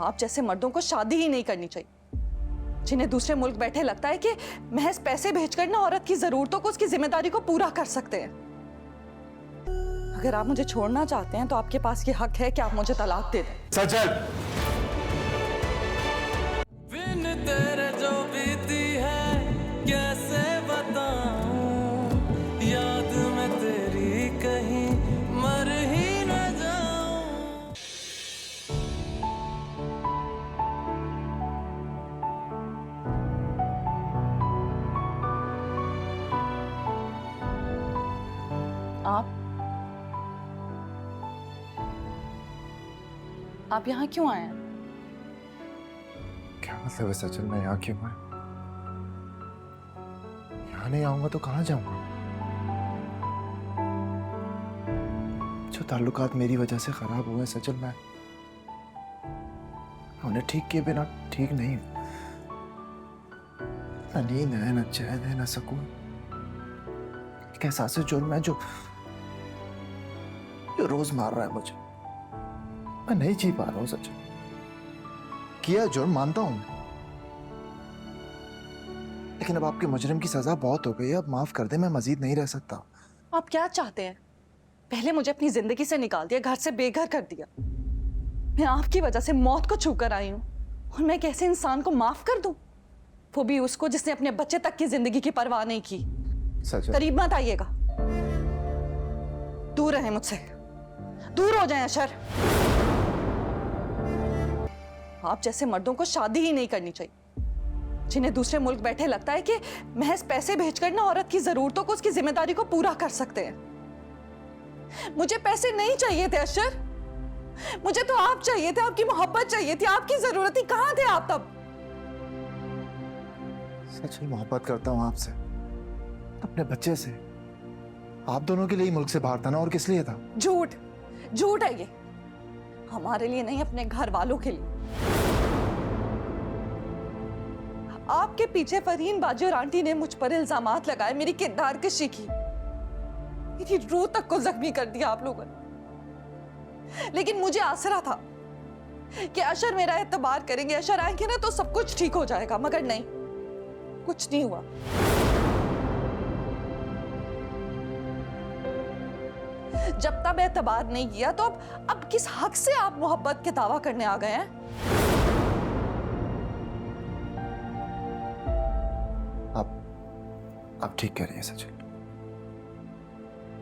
आप जैसे मर्दों को शादी ही नहीं करनी चाहिए, जिन्हें दूसरे मुल्क बैठे लगता है कि महज पैसे भेजकर ना औरत की जरूरतों को, उसकी जिम्मेदारी को पूरा कर सकते हैं। अगर आप मुझे छोड़ना चाहते हैं तो आपके पास ये हक है कि आप मुझे तलाक दे दें। सचल, बिन तेरे जो बीती है कैसे बताऊं, याद में तेरी कहीं मर ही न जाऊं। आप यहाँ क्यों आए हैं? क्या मतलब है सचल, मैं यहाँ क्यों आया? यहाँ नहीं आऊंगा तो कहाँ जाऊंगा? जो ताल्लुकात मेरी वजह से खराब हुए सचल, मैं उन्हें ठीक किए बिना ठीक नहीं हूं। न नींद है, न चैन है, न सुकून। एक एहसास जुर्म है जो रोज मार रहा है मुझे। मैं नहीं जी पा रहा हूं सच। किया जुर्म मानता हूं, लेकिन अब आपके मुजरिम की सजा बहुत हो गई है। अब माफ कर दे, मैं मजीद नहीं रह सकता। आप क्या चाहते हैं? पहले मुझे अपनी जिंदगी से निकाल दिया, घर से बेघर कर दिया। मैं आपकी वजह से मौत को छूकर आई हूं, और मैं कैसे इंसान को माफ कर दूं? वो भी उसको जिसने अपने बच्चे तक की जिंदगी की परवाह नहीं की। सच है। करीब मत आइएगा, दूर रहें मुझसे, दूर हो जाएं अशर। आप जैसे मर्दों को शादी ही नहीं करनी चाहिए, जिन्हें दूसरे मुल्क बैठे लगता है कि महज पैसे भेजकर ना औरत की जरूरतों को, उसकी जिम्मेदारी को पूरा कर सकते हैं। मुझे पैसे नहीं चाहिए थे अशर, मुझे तो आप चाहिए थे, आपकी मोहब्बत चाहिए थी, आपकी जरूरत थी। कहां थे आप तब? सच में मोहब्बत करता हूं आपसे, अपने बच्चे से। आप दोनों के लिए ही मुल्क से बाहर था ना, और किस लिए था? झूठ, झूठ है ये। हमारे लिए नहीं, अपने घर वालों के लिए। आपके पीछे फरहीन बाजी और आंटी ने मुझ पर इल्जामात लगाए, मेरी किरदार कशी की, मेरी रूह तक को जख्मी कर दिया आप लोगों ने। लेकिन मुझे आसरा था कि अशर मेरा एतबार करेंगे, अशर आएंगे ना तो सब कुछ ठीक हो जाएगा। मगर नहीं, कुछ नहीं हुआ। जब तब एतबार नहीं किया तो अब किस हक से आप मोहब्बत के दावा करने आ गए हैं? आप ठीक कह रही हैं सच।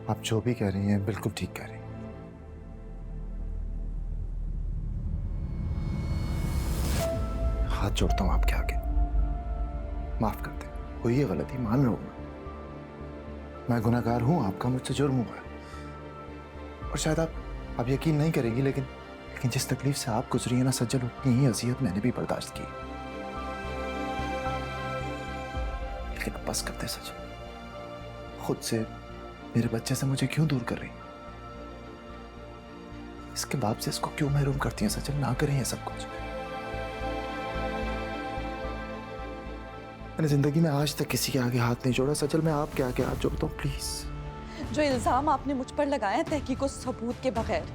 आप जो भी कह रही हैं बिल्कुल ठीक कह रही हैं। हाथ जोड़ता हूं आपके आगे, माफ कर दें। हुई है गलती, मान रहा हूं मैं गुनहगार हूं, आपका मुझसे जुर्म हुआ है। और शायद आप यकीन नहीं करेंगी, लेकिन जिस तकलीफ से आप गुजरी है ना सज्जल, उतनी ही अजियत मैंने भी बर्दाश्त की। लेकिन अब बस कर दे सज्जल, खुद से, मेरे बच्चे से मुझे क्यों दूर कर रही? इसके बाप से इसको क्यों महरूम करती हैं सज्जल? ना करें ये सब कुछ। मैंने जिंदगी में आज तक किसी के आगे हाथ नहीं जोड़ा सज्जल, मैं आपके आगे हाथ जोड़ता हूँ प्लीज। जो इल्जाम आपने मुझ पर लगाए हैं तहकीक और सबूत के बगैर,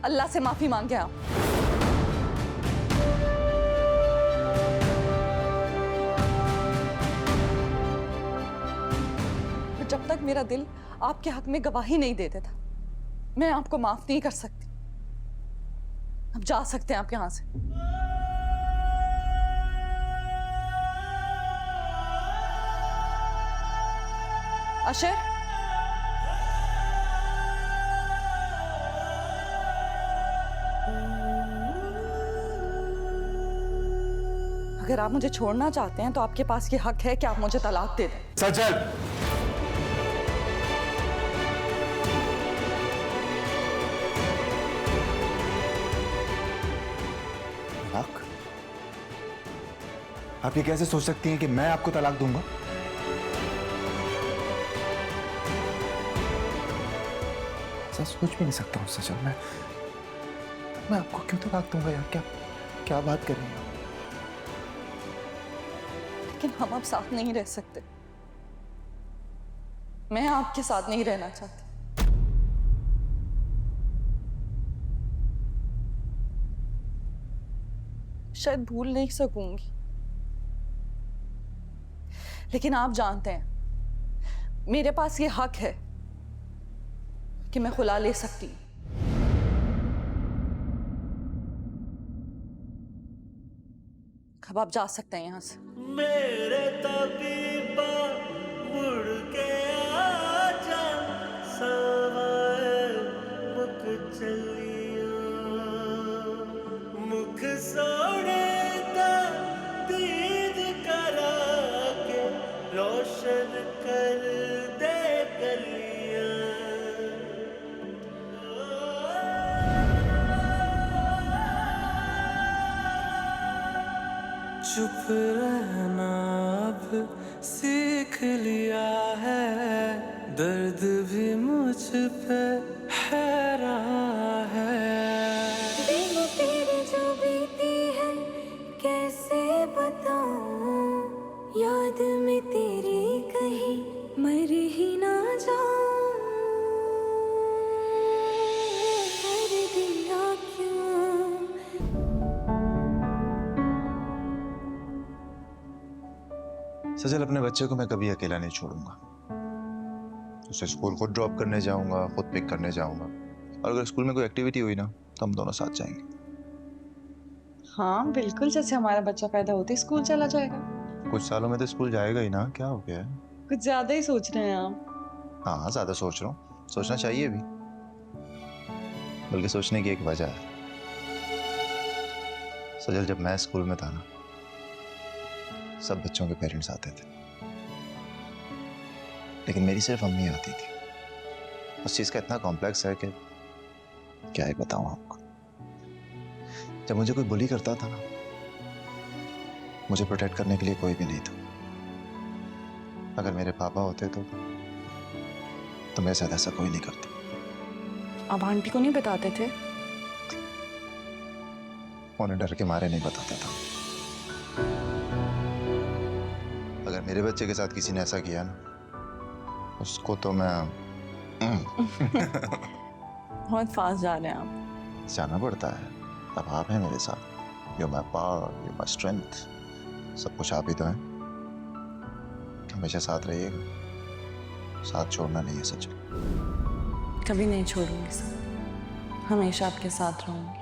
अल्लाह से माफी मांगे आप। जब तक मेरा दिल आपके हक में गवाही नहीं दे देता, मैं आपको माफ नहीं कर सकती। अब जा सकते हैं आप यहां से। अशर, अगर आप मुझे छोड़ना चाहते हैं तो आपके पास ये हक है कि आप मुझे तलाक दे दें। सज्जल, तलाक? आप ये कैसे सोच सकती हैं कि मैं आपको तलाक दूंगा? ऐसा सोच भी नहीं सकता हूं सज्जल। मैं आपको क्यों तलाक दूंगा यार? क्या क्या बात कर रही हैं? लेकिन हम अब साथ नहीं रह सकते। मैं आपके साथ नहीं रहना चाहती। शायद भूल नहीं सकूंगी, लेकिन आप जानते हैं मेरे पास ये हक है कि मैं खुला ले सकती हूं। अब आप जा सकते हैं यहां से। मेरे तबीबा मुड़ के आजा, सवाए मुख चलियो, मुख सोने दा दीद करा के रोशन कर दे गलियां। चुप रहना अब सीख लिया है, दर्द भी मुझ पे हैरा है। दिन तेरे जो बीती है कैसे बताऊं, याद में तेरी कहीं मर ही ना जाऊं। कर दिया क्यों? सजल, अपने बच्चे को मैं कभी अकेला नहीं छोड़ूंगा। उसे स्कूल खुद ड्रॉप करने जाऊंगा, खुद पिक करने जाऊंगा, और अगर स्कूल में कोई एक्टिविटी हुई ना तो हम दोनों साथ जाएंगे। हाँ बिल्कुल, जैसे हमारा बच्चा पैदा होते ही स्कूल चला जाएगा। कुछ सालों में तो स्कूल जाएगा ही ना, क्या हो गया है? कुछ ज्यादा ही सोच रहे हैं आप। हाँ, ज्यादा सोच रहा हूँ, सोचना चाहिए भी, बल्कि सोचने की एक वजह है। सजल, जब मैं स्कूल में था ना, सब बच्चों के पेरेंट्स आते थे, लेकिन मेरी सिर्फ अम्मी आती थी। उस चीज का इतना कॉम्प्लेक्स है कि क्या ही बताऊं आपको। जब मुझे कोई बुली करता था ना, मुझे प्रोटेक्ट करने के लिए कोई भी नहीं था। अगर मेरे पापा होते तो मेरे साथ ऐसा कोई नहीं करता। आप आंटी को नहीं बताते थे? उन्हें डर के मारे नहीं बताता था। अगर मेरे बच्चे के साथ किसी ने ऐसा किया ना, उसको तो मैं बहुत फास्ट जा रहे हैं आप। जाना पड़ता है, अब आप हैं मेरे साथ। You my power, you my strength, सब कुछ आप ही तो हैं। हमेशा साथ रहिएगा, साथ छोड़ना नहीं है सच। कभी नहीं छोड़ूंगी सर, हमेशा आपके साथ रहूंगी।